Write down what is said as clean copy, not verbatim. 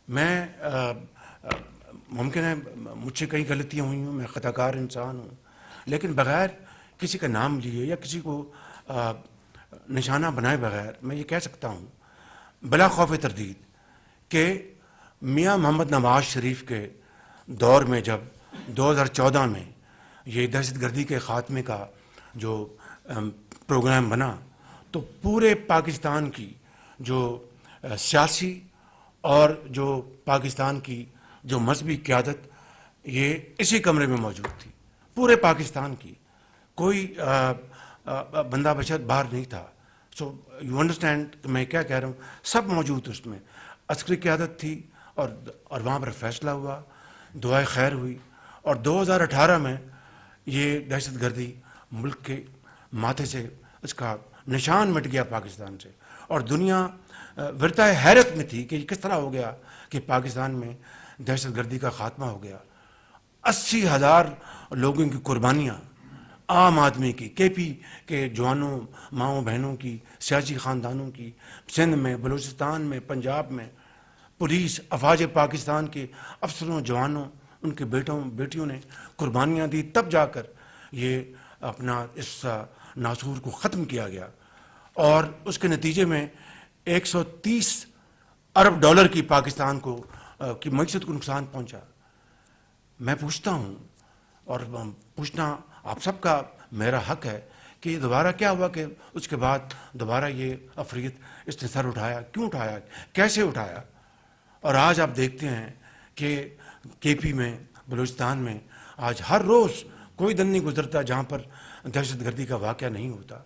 میں ممکن ہے مجھ سے کئی غلطیاں ہوئی ہوں، میں خطا کار انسان ہوں، لیکن بغیر کسی کا نام لیے یا کسی کو نشانہ بنائے بغیر میں یہ کہہ سکتا ہوں بلا خوف تردید کہ میاں محمد نواز شریف کے دور میں جب 2014 میں یہ دہشت گردی کے خاتمے کا جو پروگرام بنا تو پورے پاکستان کی جو سیاسی اور جو پاکستان کی جو مذہبی قیادت یہ اسی کمرے میں موجود تھی، پورے پاکستان کی، کوئی بندہ بشر باہر نہیں تھا. سو یو انڈرسٹینڈ میں کیا کہہ رہا ہوں، سب موجود اس میں، عسکری قیادت تھی اور وہاں پر فیصلہ ہوا، دعائے خیر ہوئی، اور 2018 میں یہ دہشت گردی ملک کے ماتھے سے اس کا نشان مٹ گیا پاکستان سے، اور دنیا ورتائے حیرت میں تھی کہ یہ کس طرح ہو گیا کہ پاکستان میں دہشت گردی کا خاتمہ ہو گیا. 80,000 لوگوں کی قربانیاں، عام آدمی کی، کے پی کے جوانوں، ماؤں بہنوں کی، سیاسی خاندانوں کی، سندھ میں، بلوچستان میں، پنجاب میں، پولیس افواج پاکستان کے افسروں، جوانوں، ان کے بیٹیوں نے قربانیاں دی، تب جا کر یہ اپنا اس ناسور کو ختم کیا گیا. اور اس کے نتیجے میں 130 ارب ڈالر کی پاکستان کو کی معیشت کو نقصان پہنچا. میں پوچھتا ہوں، اور پوچھنا آپ سب کا میرا حق ہے، کہ یہ دوبارہ کیا ہوا کہ اس کے بعد دوبارہ یہ افریت اس نے سر اٹھایا، کیوں اٹھایا، کیسے اٹھایا؟ اور آج آپ دیکھتے ہیں کہ کے پی میں، بلوچستان میں آج ہر روز کوئی دن نہیں گزرتا جہاں پر دہشت گردی کا واقعہ نہیں ہوتا.